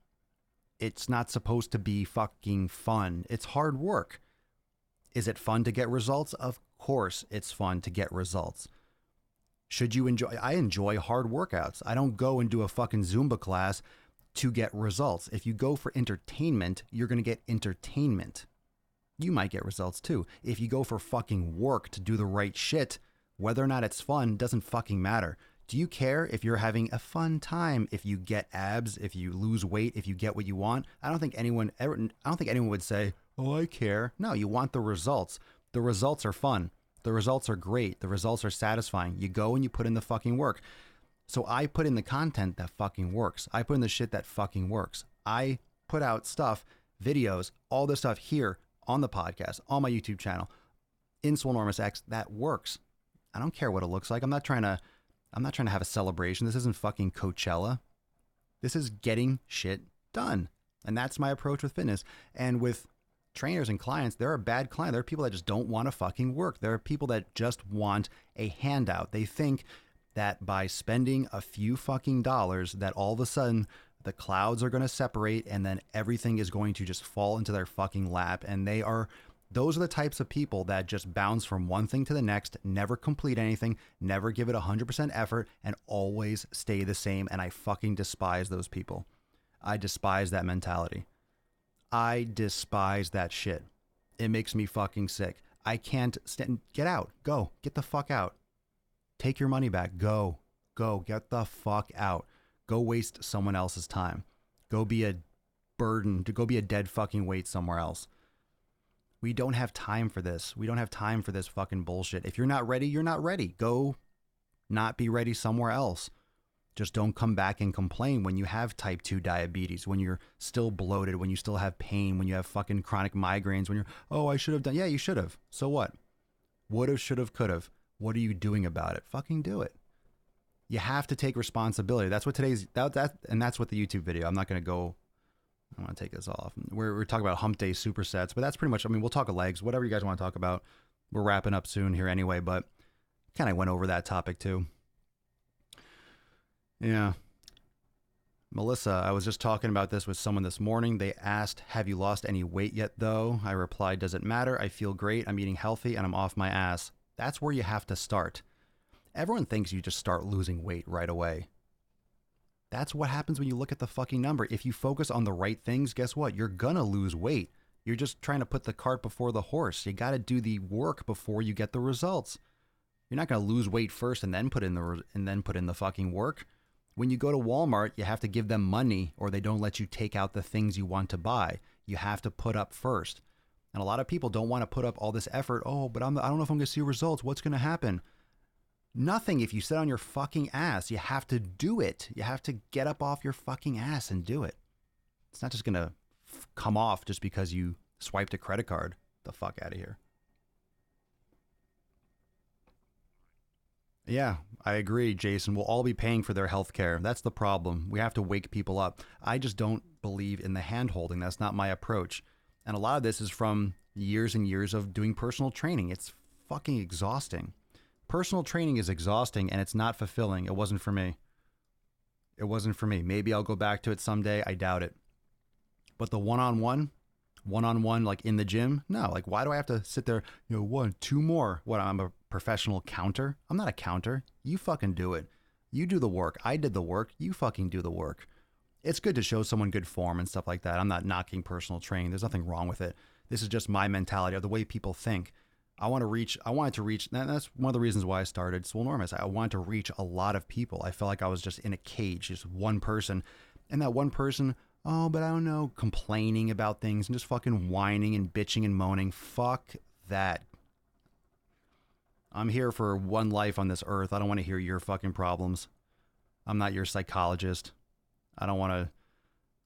It's not supposed to be fucking fun. It's hard work. Is it fun to get results? Of course it's fun to get results. Should you enjoy? I enjoy hard workouts. I don't go and do a fucking Zumba class to get results. If you go for entertainment, you're going to get entertainment. You might get results too. If you go for fucking work to do the right shit, whether or not it's fun doesn't fucking matter. Do you care if you're having a fun time, if you get abs, if you lose weight, if you get what you want? I don't think anyone would say, "Oh, I care." No, you want the results. The results are fun. The results are great. The results are satisfying. You go and you put in the fucking work. So I put in the content that fucking works. I put in the shit that fucking works. I put out stuff, videos, all this stuff here on the podcast, on my YouTube channel, in Swolenormous X that works. I don't care what it looks like. I'm not trying to have a celebration. This isn't fucking Coachella. This is getting shit done. And that's my approach with fitness. And with trainers and clients, there are bad clients. There are people that just don't want to fucking work. There are people that just want a handout. They think that by spending a few fucking dollars that all of a sudden the clouds are going to separate and then everything is going to just fall into their fucking lap. And those are the types of people that just bounce from one thing to the next, never complete anything, never give it 100% effort, and always stay the same. And I fucking despise those people. I despise that mentality. I despise that shit. It makes me fucking sick. I can't stand. Get out. Go. Get the fuck out. Take your money back. Go. Get the fuck out. Go waste someone else's time. Go be a burden. Go be a dead fucking weight somewhere else. We don't have time for this. We don't have time for this fucking bullshit. If you're not ready, you're not ready. Go not be ready somewhere else. Just don't come back and complain when you have type 2 diabetes, when you're still bloated, when you still have pain, when you have fucking chronic migraines, when you're, "Oh, I should have done." Yeah, you should have. So what? Would've, should've, could've. What are you doing about it? Fucking do it. You have to take responsibility. That's what and that's what the YouTube video. I'm not going to go. I want to take this off. We're talking about Hump Day Supersets, but that's pretty much, we'll talk of legs, whatever you guys want to talk about. We're wrapping up soon here anyway, but kind of went over that topic too. Yeah. Melissa, I was just talking about this with someone this morning. They asked, "Have you lost any weight yet though?" I replied, "Does it matter? I feel great. I'm eating healthy and I'm off my ass." That's where you have to start. Everyone thinks you just start losing weight right away. That's what happens when you look at the fucking number. If you focus on the right things, guess what? You're gonna lose weight. You're just trying to put the cart before the horse. You got to do the work before you get the results. You're not going to lose weight first and then put in the fucking work. When you go to Walmart, you have to give them money or they don't let you take out the things you want to buy. You have to put up first. And a lot of people don't want to put up all this effort. "Oh, but I don't know if I'm going to see results. What's going to happen?" Nothing if you sit on your fucking ass. You have to do it. You have to get up off your fucking ass and do it. It's not just going to come off just because you swiped a credit card. The fuck out of here. Yeah, I agree, Jason. We'll all be paying for their health care. That's the problem. We have to wake people up. I just don't believe in the hand-holding. That's not my approach. And a lot of this is from years and years of doing personal training. It's fucking exhausting. Personal training is exhausting and it's not fulfilling. It wasn't for me. It wasn't for me. Maybe I'll go back to it someday. I doubt it. But the one-on-one, like in the gym, no. Like, why do I have to sit there, 1, 2 more? What, I'm a professional counter? I'm not a counter. You fucking do it. You do the work. I did the work. You fucking do the work. It's good to show someone good form and stuff like that. I'm not knocking personal training. There's nothing wrong with it. This is just my mentality of the way people think. I wanted to reach, and that's one of the reasons why I started Swolenormous. I wanted to reach a lot of people. I felt like I was just in a cage, just one person. And that one person, "Oh, but I don't know," complaining about things and just fucking whining and bitching and moaning. Fuck that. I'm here for one life on this earth. I don't want to hear your fucking problems. I'm not your psychologist. I don't want to,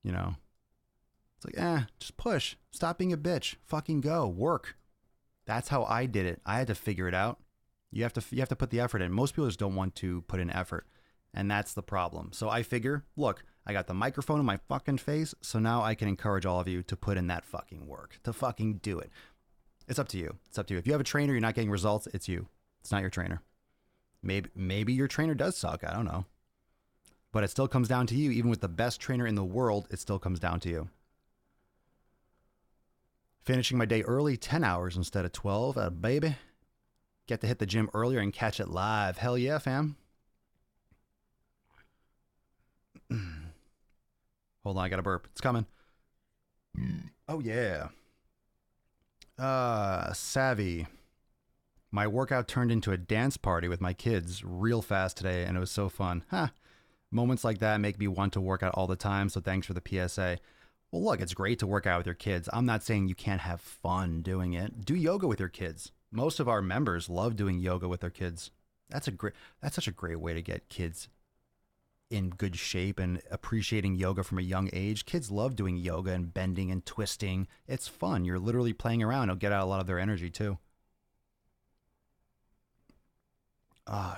it's like, just push. Stop being a bitch. Fucking go. Work. That's how I did it. I had to figure it out. You have to put the effort in. Most people just don't want to put in effort, and that's the problem. So I figure, look, I got the microphone in my fucking face, so now I can encourage all of you to put in that fucking work, to fucking do it. It's up to you. It's up to you. If you have a trainer, you're not getting results, it's you. It's not your trainer. Maybe your trainer does suck. I don't know. But it still comes down to you. Even with the best trainer in the world, it still comes down to you. Finishing my day early, 10 hours instead of 12. Baby. Get to hit the gym earlier and catch it live. Hell yeah, fam. Hold on, I got a burp. It's coming. Oh, yeah. Savvy. My workout turned into a dance party with my kids real fast today, and it was so fun. Moments like that make me want to work out all the time, so thanks for the PSA. Well, look, it's great to work out with your kids. I'm not saying you can't have fun doing it. Do yoga with your kids. Most of our members love doing yoga with their kids. That's such a great way to get kids in good shape and appreciating yoga from a young age. Kids love doing yoga and bending and twisting. It's fun. You're literally playing around. It'll get out a lot of their energy too.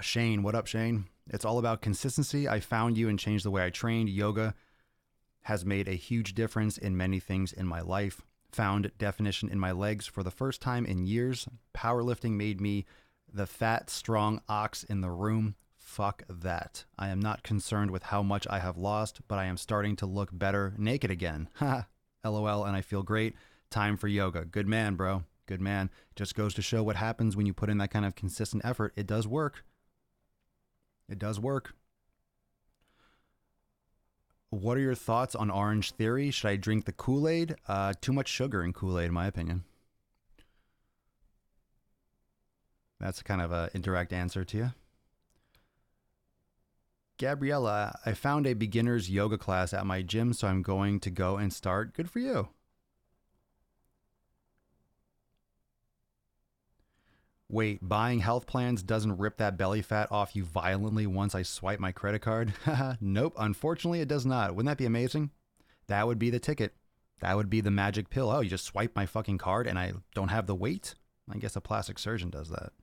Shane, what up, Shane? It's all about consistency. I found you and changed the way I trained. Yoga has made a huge difference in many things in my life. Found definition in my legs for the first time in years. Powerlifting made me the fat, strong ox in the room. Fuck that. I am not concerned with how much I have lost, but I am starting to look better naked again. Ha! LOL, and I feel great. Time for yoga. Good man, bro. Good man. Just goes to show what happens when you put in that kind of consistent effort. It does work. It does work. What are your thoughts on Orange Theory? Should I drink the Kool-Aid? Too much sugar in Kool-Aid, in my opinion. That's kind of an indirect answer to you. Gabriella, I found a beginner's yoga class at my gym, so I'm going to go and start. Good for you. Wait, buying health plans doesn't rip that belly fat off you violently once I swipe my credit card? Nope, unfortunately it does not. Wouldn't that be amazing? That would be the ticket. That would be the magic pill. Oh, you just swipe my fucking card and I don't have the weight? I guess a plastic surgeon does that.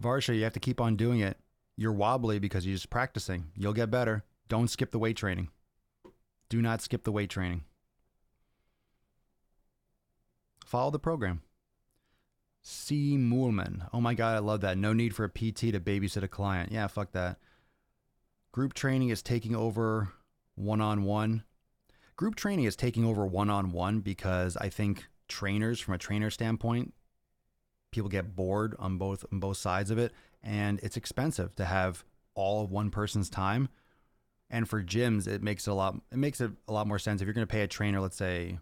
Varsha, you have to keep on doing it. You're wobbly because you're just practicing. You'll get better. Don't skip the weight training. Do not skip the weight training. Follow the program. C. Moolman. Oh my God, I love that. No need for a PT to babysit a client. Yeah, fuck that. Group training is taking over one-on-one. Group training is taking over one-on-one because I think trainers, from a trainer standpoint, people get bored on both sides of it, and it's expensive to have all of one person's time. And for gyms, it makes it a lot more sense if you're going to pay a trainer, let's say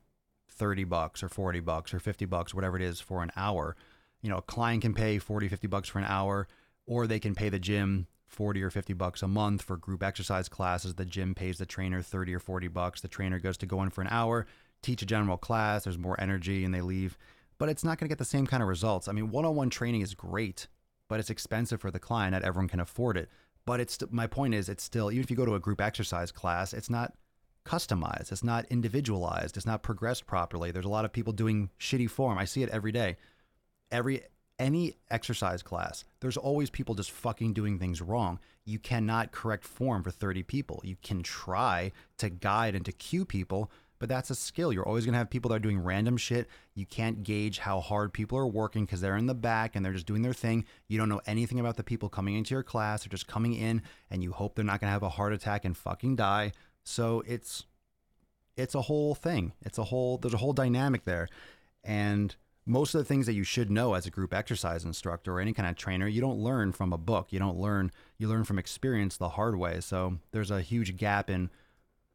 $30 or $40 or $50, whatever it is, for an hour. You know, a client can pay $40, $50 for an hour, or they can pay the gym $40 or $50 a month for group exercise classes. The gym pays the trainer $30 or $40. The trainer goes to go in for an hour, teach a general class. There's more energy, and they leave. But it's not going to get the same kind of results. I mean, one-on-one training is great, but it's expensive for the client. Not everyone can afford it. But my point is, it's still, even if you go to a group exercise class, it's not customized. It's not individualized. It's not progressed properly. There's a lot of people doing shitty form. I see it every day. Any exercise class, there's always people just fucking doing things wrong. You cannot correct form for 30 people. You can try to guide and to cue people, but that's a skill. You're always going to have people that are doing random shit. You can't gauge how hard people are working because they're in the back and they're just doing their thing. You don't know anything about the people coming into your class. They're just coming in and you hope they're not going to have a heart attack and fucking die. So it's a whole thing. There's a whole dynamic there. And most of the things that you should know as a group exercise instructor or any kind of trainer, you don't learn from a book. You learn from experience the hard way. So there's a huge gap in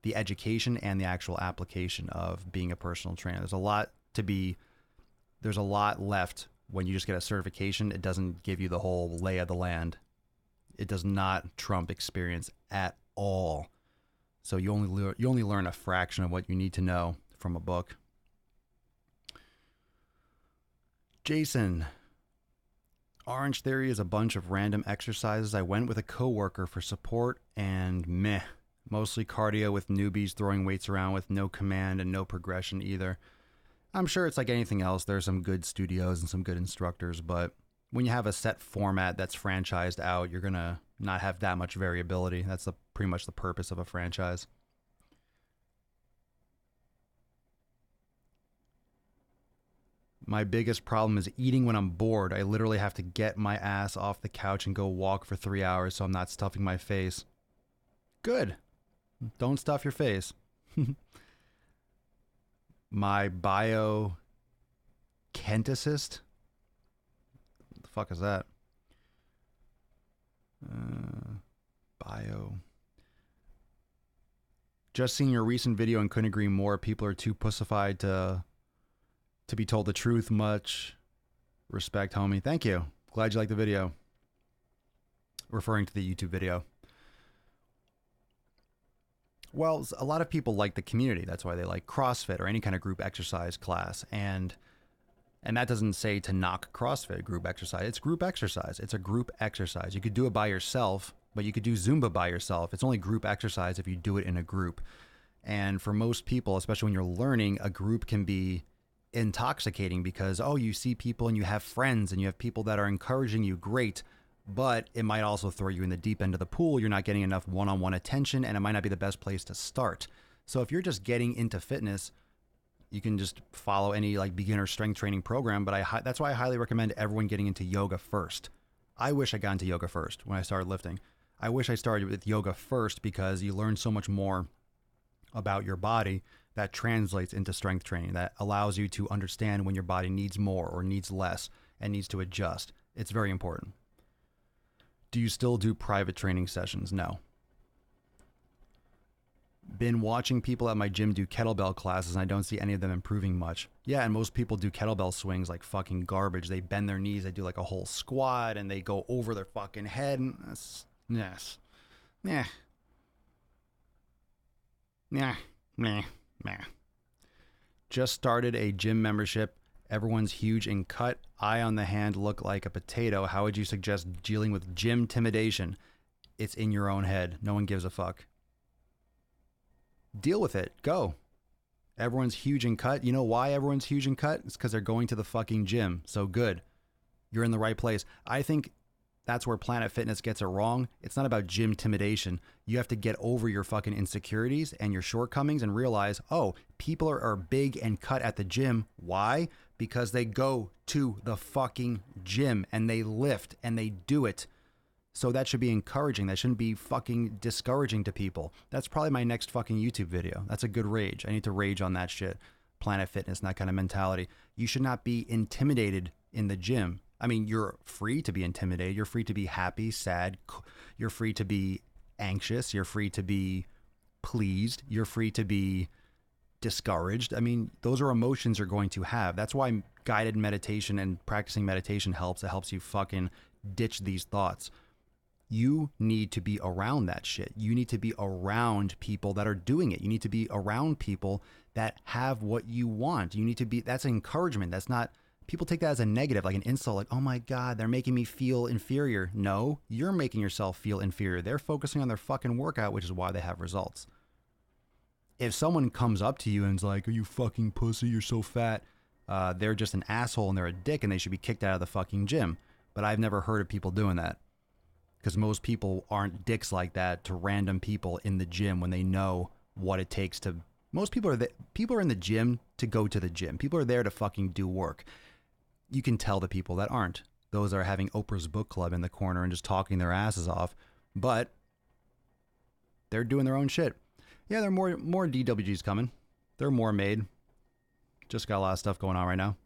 the education and the actual application of being a personal trainer. There's a lot left when you just get a certification. It doesn't give you the whole lay of the land. It does not trump experience at all. So you only learn a fraction of what you need to know from a book. Jason, Orange Theory is a bunch of random exercises. I went with a coworker for support and meh. Mostly cardio with newbies throwing weights around with no command and no progression either. I'm sure it's like anything else. There's some good studios and some good instructors, but when you have a set format that's franchised out, you're going to not have that much variability. That's pretty much the purpose of a franchise. My biggest problem is eating when I'm bored. I literally have to get my ass off the couch and go walk for 3 hours so I'm not stuffing my face. Good. Don't stuff your face. My biokineticist? What the fuck is that? Just seen your recent video and couldn't agree more. People are too pussified to be told the truth. Much respect, homie. Thank you. Glad you liked the video. Referring to the YouTube video. Well, a lot of people like the community. That's why they like CrossFit or any kind of group exercise class. And that doesn't say to knock CrossFit group exercise. It's group exercise. It's a group exercise. You could do it by yourself, but you could do Zumba by yourself. It's only group exercise if you do it in a group. And for most people, especially when you're learning, a group can be intoxicating because, oh, you see people and you have friends and you have people that are encouraging you. Great. But it might also throw you in the deep end of the pool. You're not getting enough one-on-one attention, and it might not be the best place to start. So if you're just getting into fitness, you can just follow any like beginner strength training program. But that's why I highly recommend everyone getting into yoga first. I wish I got into yoga first when I started lifting. I wish I started with yoga first because you learn so much more about your body that translates into strength training, that allows you to understand when your body needs more or needs less and needs to adjust. It's very important. Do you still do private training sessions? No. Been watching people at my gym do kettlebell classes and I don't see any of them improving much. Yeah, and most people do kettlebell swings like fucking garbage. They bend their knees, they do like a whole squat and they go over their fucking head. And that's, yes. Yeah. Yeah. Meh. Meh. Just started a gym membership. Everyone's huge and cut. Eye on the hand look like a potato. How would you suggest dealing with gym intimidation? It's in your own head. No one gives a fuck. Deal with it. Go. Everyone's huge and cut. You know why everyone's huge and cut? It's because they're going to the fucking gym. So good. You're in the right place. I think that's where Planet Fitness gets it wrong. It's not about gym intimidation. You have to get over your fucking insecurities and your shortcomings and realize, oh, people are big and cut at the gym. Why? Because they go to the fucking gym and they lift and they do it. So that should be encouraging. That shouldn't be fucking discouraging to people. That's probably my next fucking YouTube video. That's a good rage. I need to rage on that shit. Planet Fitness and that kind of mentality. You should not be intimidated in the gym. I mean, you're free to be intimidated. You're free to be happy, sad. You're free to be anxious. You're free to be pleased. You're free to be discouraged. I mean, those are emotions you're going to have. That's why guided meditation and practicing meditation helps. It helps you fucking ditch these thoughts. You need to be around that shit. You need to be around people that are doing it. You need to be around people that have what you want. You need to be, that's encouragement. That's not, people take that as a negative, like an insult, like, oh my God, they're making me feel inferior. No, you're making yourself feel inferior. They're focusing on their fucking workout, which is why they have results. If someone comes up to you and is like, are you fucking pussy? You're so fat. They're just an asshole and they're a dick and they should be kicked out of the fucking gym. But I've never heard of people doing that. Because most people aren't dicks like that to random people in the gym when they know what it takes to. Most people are in the gym to go to the gym. People are there to fucking do work. You can tell the people that aren't. Those are having Oprah's book club in the corner and just talking their asses off. But they're doing their own shit. Yeah, there are more DWGs coming. There are more made. Just got a lot of stuff going on right now.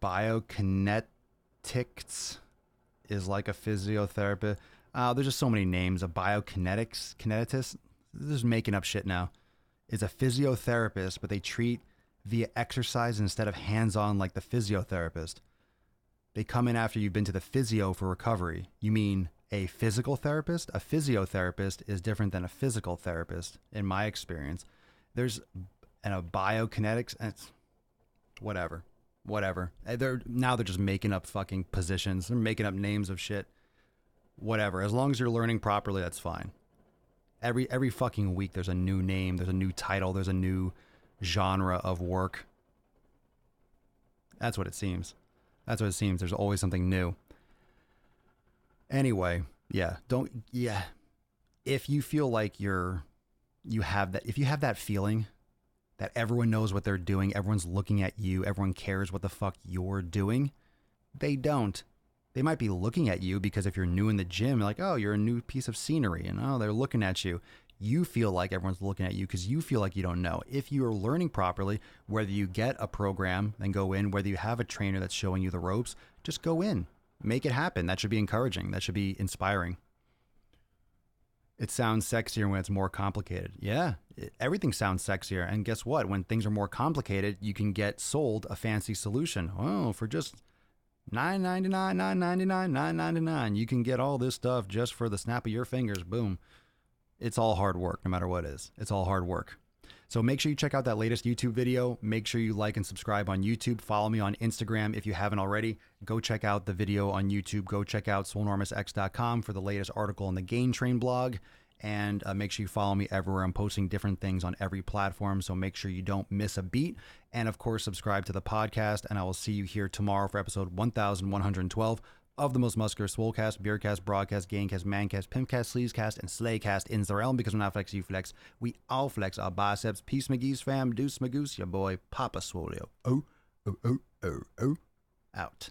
Biokinetics is like a physiotherapist. There's just so many names. A kineticist. They're just making up shit now. Is a physiotherapist, but they treat via exercise instead of hands-on like the physiotherapist. They come in after you've been to the physio for recovery. You mean a physical therapist? A physiotherapist is different than a physical therapist, in my experience. There's a biokinetics, and it's whatever. They're just making up fucking positions. They're making up names of shit. Whatever. As long as you're learning properly, that's fine. Every fucking week there's a new name, there's a new title, there's a new genre of work. That's what it seems. That's what it seems. There's always something new. Anyway, if you feel like if you have that feeling that everyone knows what they're doing, everyone's looking at you, everyone cares what the fuck you're doing, they don't. They might be looking at you because if you're new in the gym, like, oh, you're a new piece of scenery, and oh, they're looking at you. You feel like everyone's looking at you because you feel like you don't know. If you are learning properly, whether you get a program and go in, whether you have a trainer that's showing you the ropes, just go in. Make it happen. That should be encouraging. That should be inspiring. It sounds sexier when it's more complicated. Yeah, everything sounds sexier. And guess what? When things are more complicated, you can get sold a fancy solution. Oh, for just $9.99, $9.99, $9.99. You can get all this stuff just for the snap of your fingers. Boom. It's all hard work, no matter what it is. It's all hard work. So make sure you check out that latest YouTube video. Make sure you like and subscribe on YouTube. Follow me on Instagram if you haven't already. Go check out the video on YouTube. Go check out swolenormousx.com for the latest article on the Gain Train blog. And make sure you follow me everywhere. I'm posting different things on every platform, so make sure you don't miss a beat. And of course, subscribe to the podcast, and I will see you here tomorrow for episode 1112 of the most muscular Swolecast, Beercast, Broadcast, Gaincast, Mancast, Pimpcast, Sleevescast, and Slaycast in the realm, because when I flex, you flex. We all flex our biceps. Peace, McGee's fam. Deuce, Magoose, your boy, Papa Swoleo. Oh, out.